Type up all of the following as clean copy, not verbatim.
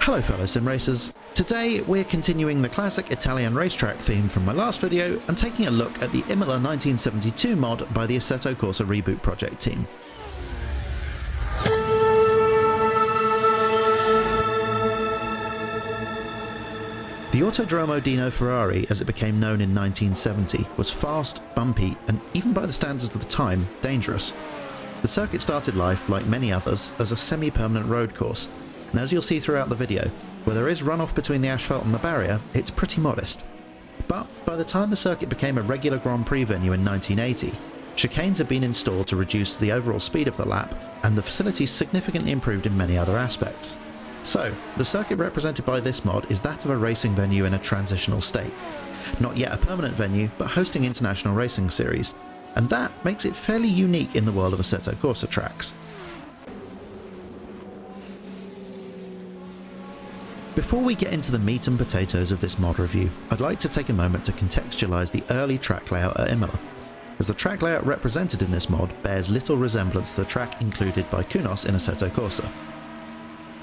Hello fellow sim racers. Today we're continuing the classic Italian racetrack theme from my last video and taking a look at the Imola 1972 mod by the Assetto Corsa Reboot project team. The Autodromo Dino Ferrari, as it became known in 1970, was fast, bumpy, and even by the standards of the time, dangerous. The circuit started life, like many others, as a semi-permanent road course, and as you'll see throughout the video, where there is runoff between the asphalt and the barrier, it's pretty modest. But by the time the circuit became a regular Grand Prix venue in 1980, chicanes had been installed to reduce the overall speed of the lap, and the facilities significantly improved in many other aspects. So, the circuit represented by this mod is that of a racing venue in a transitional state. Not yet a permanent venue, but hosting international racing series, and that makes it fairly unique in the world of Assetto Corsa tracks. Before we get into the meat and potatoes of this mod review, I'd like to take a moment to contextualise the early track layout at Imola, as the track layout represented in this mod bears little resemblance to the track included by Kunos in Assetto Corsa.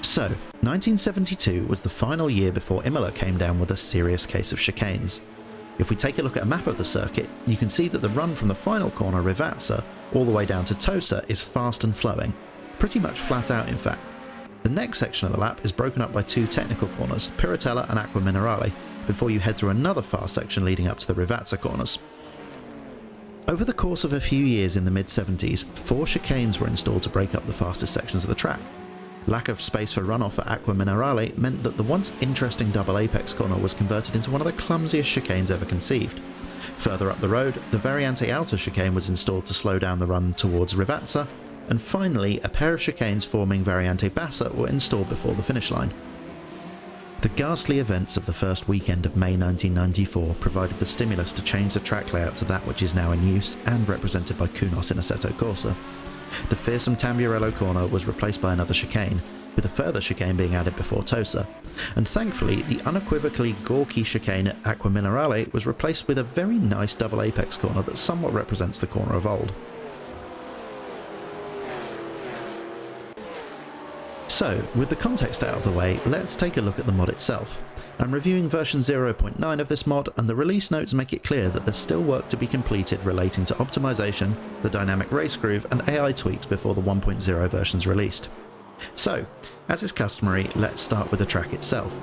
So, 1972 was the final year before Imola came down with a serious case of chicanes. If we take a look at a map of the circuit, you can see that the run from the final corner Rivazza all the way down to Tosa is fast and flowing, pretty much flat out in fact. The next section of the lap is broken up by two technical corners, Piratella and Acqua Minerale, before you head through another fast section leading up to the Rivazza corners. Over the course of a few years in the mid-70s, 4 chicanes were installed to break up the fastest sections of the track. Lack of space for runoff at Acqua Minerale meant that the once interesting double apex corner was converted into one of the clumsiest chicanes ever conceived. Further up the road, the Variante Alta chicane was installed to slow down the run towards Rivazza, and finally a pair of chicanes forming Variante Bassa were installed before the finish line. The ghastly events of the first weekend of May 1994 provided the stimulus to change the track layout to that which is now in use and represented by Kunos in Assetto Corsa. The fearsome Tamburello corner was replaced by another chicane, with a further chicane being added before Tosa, and thankfully the unequivocally gawky chicane at Acqua Minerale was replaced with a very nice double apex corner that somewhat represents the corner of old. So, with the context out of the way, let's take a look at the mod itself. I'm reviewing version 0.9 of this mod, and the release notes make it clear that there's still work to be completed relating to optimization, the dynamic race groove, and AI tweaks before the 1.0 version's released. So, as is customary, let's start with the track itself.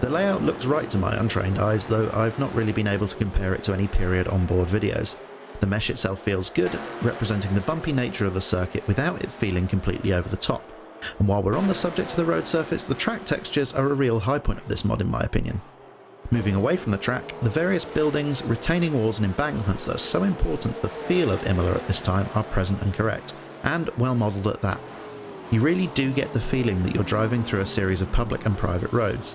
The layout looks right to my untrained eyes, though I've not really been able to compare it to any period onboard videos. The mesh itself feels good, representing the bumpy nature of the circuit without it feeling completely over the top. And while we're on the subject of the road surface, the track textures are a real high point of this mod in my opinion. Moving away from the track, the various buildings, retaining walls and embankments that are so important to the feel of Imola at this time are present and correct, and well modelled at that. You really do get the feeling that you're driving through a series of public and private roads.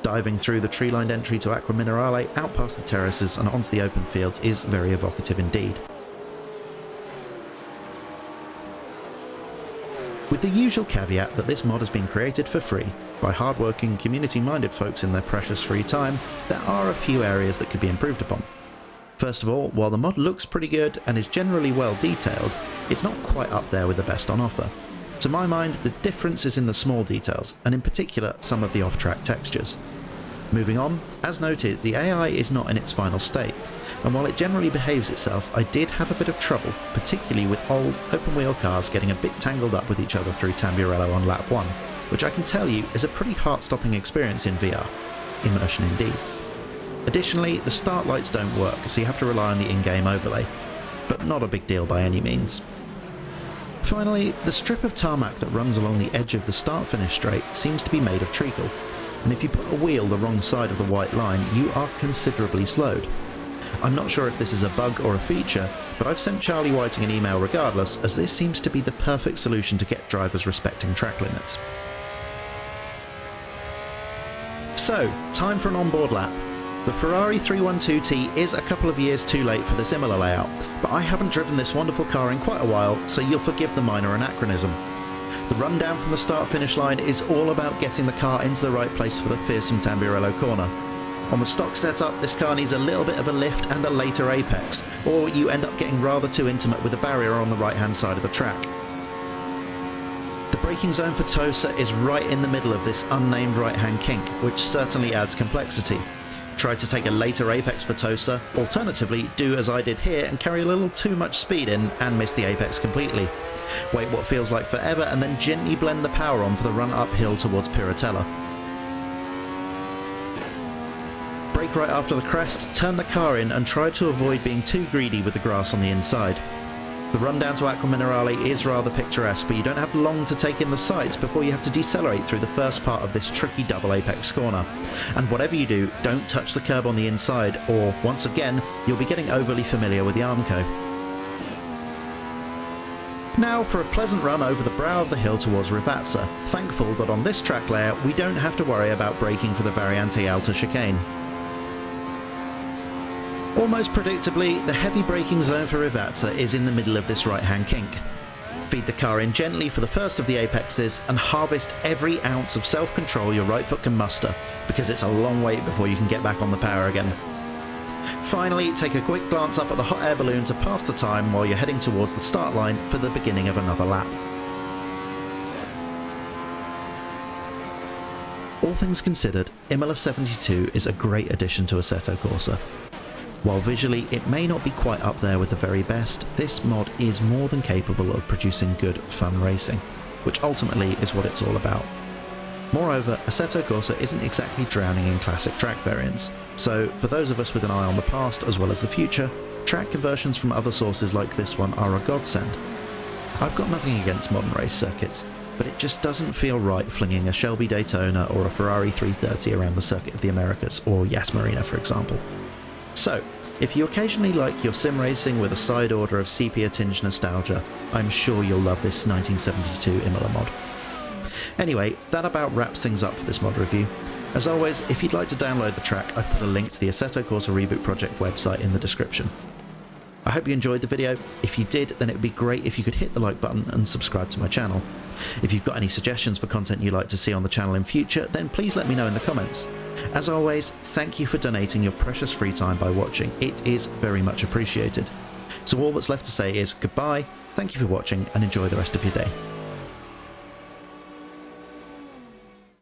Diving through the tree-lined entry to Acqua Minerale, out past the terraces and onto the open fields is very evocative indeed. With the usual caveat that this mod has been created for free, by hard-working, community-minded folks in their precious free time, there are a few areas that could be improved upon. First of all, while the mod looks pretty good and is generally well detailed, it's not quite up there with the best on offer. To my mind, the difference is in the small details, and in particular some of the off-track textures. Moving on, as noted, the AI is not in its final state, and while it generally behaves itself, I did have a bit of trouble, particularly with old, open-wheel cars getting a bit tangled up with each other through Tamburello on lap 1, which I can tell you is a pretty heart-stopping experience in VR. Immersion indeed. Additionally, the start lights don't work, so you have to rely on the in-game overlay, but not a big deal by any means. Finally, the strip of tarmac that runs along the edge of the start-finish straight seems to be made of treacle, and if you put a wheel the wrong side of the white line, you are considerably slowed. I'm not sure if this is a bug or a feature, but I've sent Charlie Whiting an email regardless, as this seems to be the perfect solution to get drivers respecting track limits. So, time for an onboard lap. The Ferrari 312T is a couple of years too late for this Imola layout, but I haven't driven this wonderful car in quite a while, so you'll forgive the minor anachronism. The run down from the start-finish line is all about getting the car into the right place for the fearsome Tamburello corner. On the stock setup, this car needs a little bit of a lift and a later apex, or you end up getting rather too intimate with the barrier on the right-hand side of the track. The braking zone for Tosa is right in the middle of this unnamed right-hand kink, which certainly adds complexity. Try to take a later apex for Tosa, alternatively do as I did here and carry a little too much speed in and miss the apex completely. Wait what feels like forever and then gently blend the power on for the run uphill towards Piratella. Brake right after the crest, turn the car in and try to avoid being too greedy with the grass on the inside. The run down to Acqua Minerale is rather picturesque, but you don't have long to take in the sights before you have to decelerate through the first part of this tricky double apex corner. And whatever you do, don't touch the curb on the inside, or, once again, you'll be getting overly familiar with the Armco. Now for a pleasant run over the brow of the hill towards Rivazza, thankful that on this track layout we don't have to worry about braking for the Variante Alta chicane. Almost predictably, the heavy braking zone for Rivazza is in the middle of this right-hand kink. Feed the car in gently for the first of the apexes and harvest every ounce of self-control your right foot can muster, because it's a long wait before you can get back on the power again. Finally, take a quick glance up at the hot air balloon to pass the time while you're heading towards the start line for the beginning of another lap. All things considered, Imola 72 is a great addition to Assetto Corsa. While visually it may not be quite up there with the very best, this mod is more than capable of producing good, fun racing, which ultimately is what it's all about. Moreover, Assetto Corsa isn't exactly drowning in classic track variants, so for those of us with an eye on the past as well as the future, track conversions from other sources like this one are a godsend. I've got nothing against modern race circuits, but it just doesn't feel right flinging a Shelby Daytona or a Ferrari 330 around the Circuit of the Americas, or Yas Marina for example. So, if you occasionally like your sim racing with a side order of sepia-tinged nostalgia, I'm sure you'll love this 1972 Imola mod. Anyway, that about wraps things up for this mod review. As always, if you'd like to download the track, I've put a link to the Assetto Corsa Reboot Project website in the description. I hope you enjoyed the video. If you did, then it would be great if you could hit the like button and subscribe to my channel. If you've got any suggestions for content you'd like to see on the channel in future, then please let me know in the comments. As always, thank you for donating your precious free time by watching. It is very much appreciated. So all that's left to say is goodbye, thank you for watching, and enjoy the rest of your day.